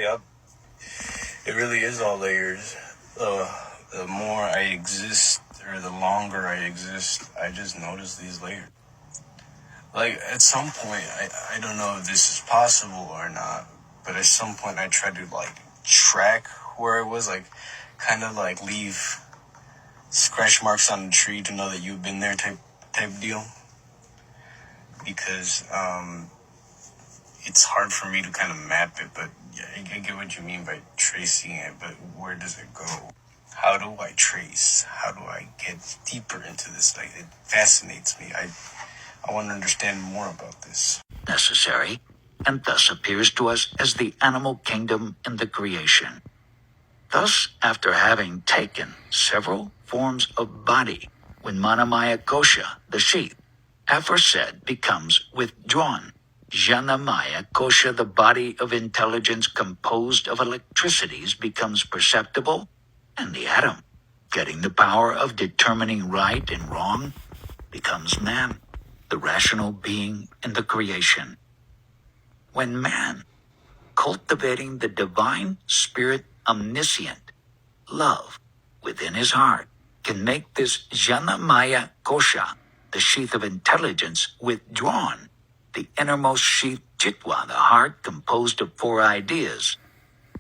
Yep. It really is all layers. The more I exist, or the longer I exist, I just notice these layers. Like, at some point, I don't know if this is possible or not, but at some point I tried to, like, track where I was, like, kind of, like, leave scratch marks on the tree to know that you've been there type deal. Because, it's hard for me to kind of map it, but yeah, I get what you mean by tracing it, but where does it go? How do I trace? How do I get deeper into this? Like, it fascinates me. I want to understand more about this. Necessary, and thus appears to us as the animal kingdom in the creation. Thus, after having taken several forms of body, when Manamaya Kosha, the sheath, aforesaid, becomes withdrawn, Jnanamaya Kosha, the body of intelligence composed of electricities, becomes perceptible, and the atom, getting the power of determining right and wrong, becomes man, the rational being in the creation. When man, cultivating the divine spirit omniscient, love, within his heart, can make this Jnanamaya Kosha, the sheath of intelligence, withdrawn, the innermost sheath Chitwa, the heart composed of 4 ideas,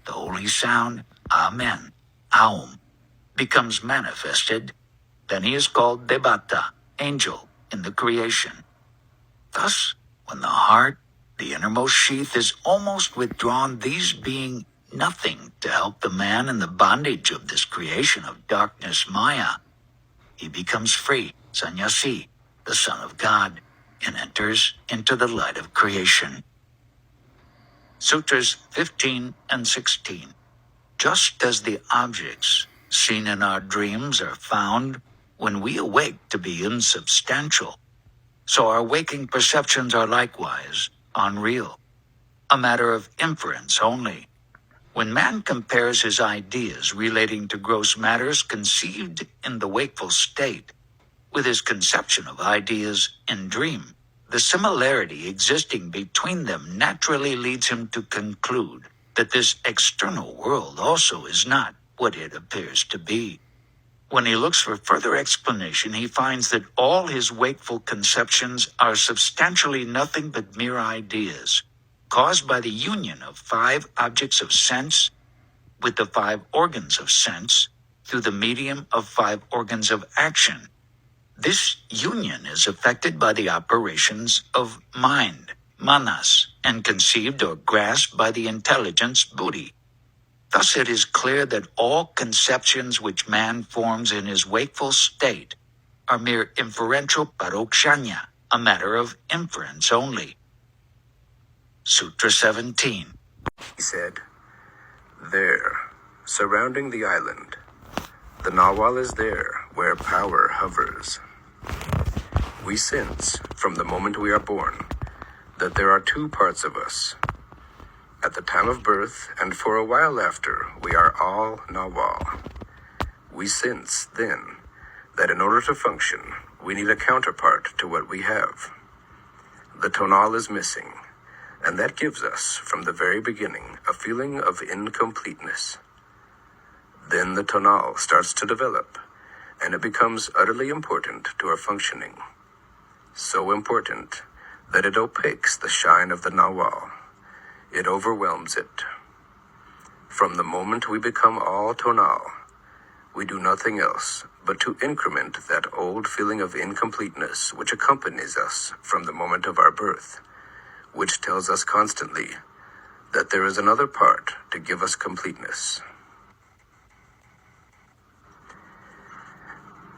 the holy sound, Amen, Aum, becomes manifested, then he is called Devata, angel, in the creation. Thus, when the heart, the innermost sheath, is almost withdrawn, these being nothing to help the man in the bondage of this creation of darkness Maya, he becomes free, sannyasi, the son of God, and enters into the light of creation. Sutras 15 and 16. Just as the objects seen in our dreams are found when we awake to be insubstantial, so our waking perceptions are likewise unreal, a matter of inference only. When man compares his ideas relating to gross matters conceived in the wakeful state with his conception of ideas in dream, the similarity existing between them naturally leads him to conclude that this external world also is not what it appears to be. When he looks for further explanation, he finds that all his wakeful conceptions are substantially nothing but mere ideas, caused by the union of 5 objects of sense with the 5 organs of sense through the medium of 5 organs of action. This union is affected by the operations of mind, manas, and conceived or grasped by the intelligence, buddhi. Thus it is clear that all conceptions which man forms in his wakeful state are mere inferential parokshanya, a matter of inference only. Sutra 17. He said, "There, surrounding the island, the Nawal is there where power hovers. We sense, from the moment we are born, that there are 2 parts of us. At the time of birth, and for a while after, we are all Nawal. We sense, then, that in order to function, we need a counterpart to what we have. The tonal is missing, and that gives us, from the very beginning, a feeling of incompleteness. Then the tonal starts to develop, and it becomes utterly important to our functioning. So important that it opaques the shine of the Nawal. It overwhelms it. From the moment we become all tonal, we do nothing else but to increment that old feeling of incompleteness which accompanies us from the moment of our birth, which tells us constantly that there is another part to give us completeness.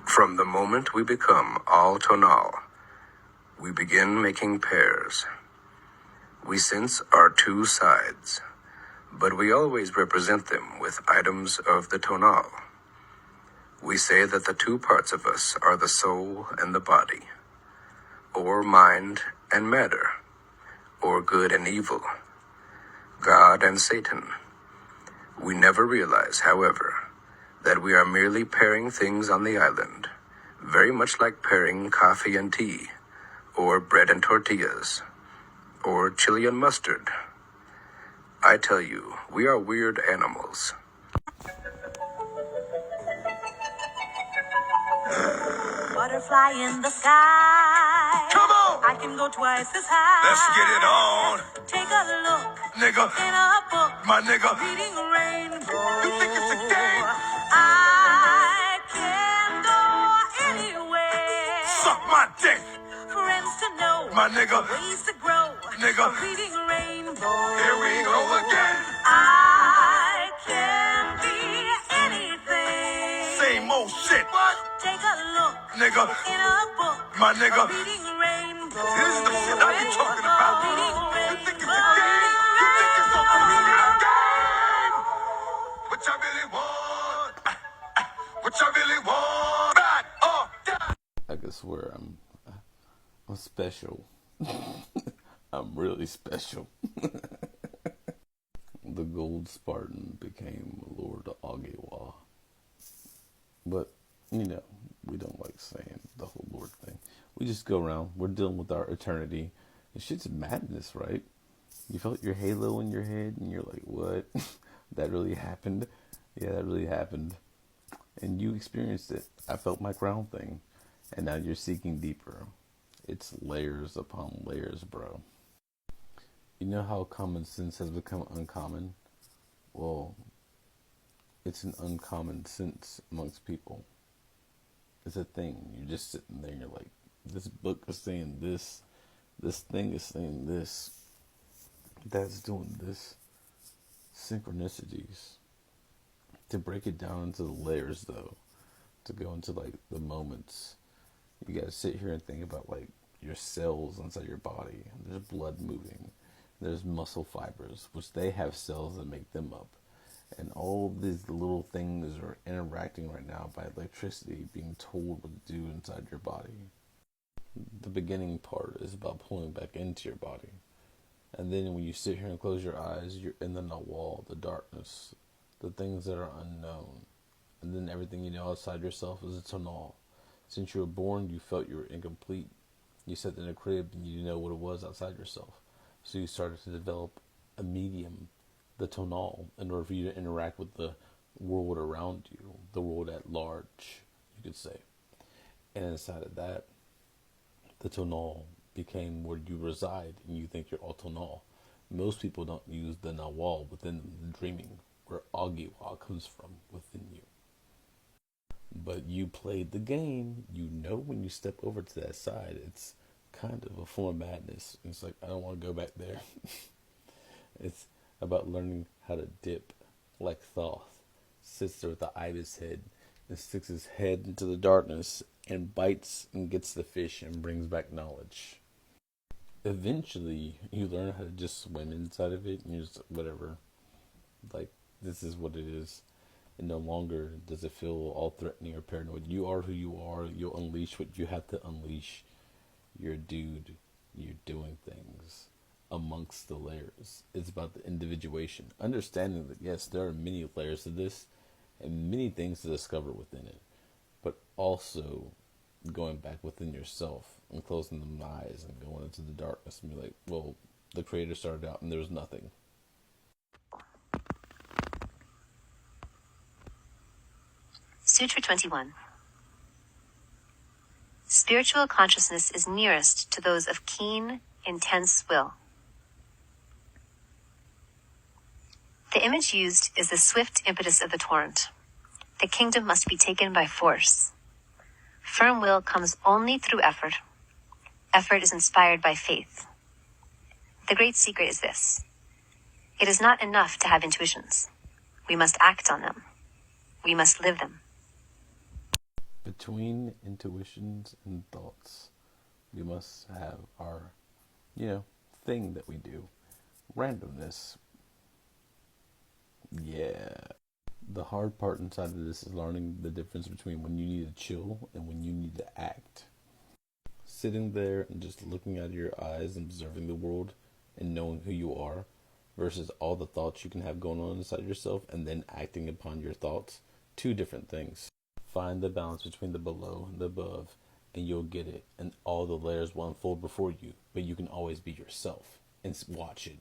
From the moment we become all tonal, we begin making pairs. We sense our 2 sides, but we always represent them with items of the tonal. We say that the 2 parts of us are the soul and the body, or mind and matter, or good and evil, God and Satan. We never realize, however, that we are merely pairing things on the island, very much like pairing coffee and tea, or bread and tortillas, or chili and mustard. I tell you, we are weird animals. Butterfly in the sky. Come on! I can go twice as high. Let's get it on, Take a look nigga. in a book. My nigga. Reading rainbow. You think it's a game? I can go anywhere. Suck my dick, Friends to know. my nigga. Ways to grow. Nigga. Reading rainbow. Here we go again. I can be anything. Same old shit. What? Take a look Nigga. in a book. My nigga. Reading rainbow. This is the shit I be talking about. Reading You think it's a rainbow. game? You think it's a game? What y'all really want? What y'all really want? Back or down? I can swear I'm special. I'm really special. The Gold Spartan became Lord Agiwa. But, you know, we don't like saying the whole Lord thing. We just go around, we're dealing with our eternity. And shit's madness, right? You felt your halo in your head and you're like, what? That really happened? Yeah, that really happened. And you experienced it. I felt my crown thing. And now you're seeking deeper. It's layers upon layers, bro. You know how common sense has become uncommon? Well, it's an uncommon sense amongst people. It's a thing. You're just sitting there and you're like, this book is saying this. This thing is saying this. That's doing this. Synchronicities. To break it down into the layers, though, to go into like the moments, you gotta sit here and think about like your cells inside your body. There's blood moving. There's muscle fibers, which they have cells that make them up. And all these little things are interacting right now by electricity being told what to do inside your body. The beginning part is about pulling back into your body. And then when you sit here and close your eyes, you're in the wall, the darkness, the things that are unknown. And then everything you know outside yourself is a tonal. Since you were born, you felt you were incomplete. You sat in a crib and you didn't know what it was outside yourself. So you started to develop a medium, the tonal, in order for you to interact with the world around you, the world at large, you could say. And inside of that, the tonal became where you reside, and you think you're all tonal. Most people don't use the nawal within them, the dreaming, where Agiwa comes from within you. But you played the game. You know when you step over to that side, it's kind of a form of madness. It's like, I don't want to go back there. It's about learning how to dip, like Thoth sits there with the ibis head and sticks his head into the darkness and bites and gets the fish and brings back knowledge. Eventually, you learn how to just swim inside of it and you're just whatever. Like, this is what it is. And no longer does it feel all threatening or paranoid. You are who you are. You'll unleash what you have to unleash. You're a dude. You're doing things amongst the layers. It's about the individuation. Understanding that, yes, there are many layers to this and many things to discover within it. But also going back within yourself and closing the eyes and going into the darkness and be like, well, the creator started out and there was nothing. Sutra 21. Spiritual consciousness is nearest to those of keen, intense will. The image used is the swift impetus of the torrent. The kingdom must be taken by force. Firm will comes only through effort. Effort is inspired by faith. The great secret is this. It is not enough to have intuitions. We must act on them. We must live them. Between intuitions and thoughts, we must have our, thing that we do. Randomness. Yeah. The hard part inside of this is learning the difference between when you need to chill and when you need to act. Sitting there and just looking out of your eyes and observing the world and knowing who you are versus all the thoughts you can have going on inside yourself and then acting upon your thoughts. Two different things. Find the balance between the below and the above and you'll get it. And all the layers will unfold before you. But you can always be yourself and watch it.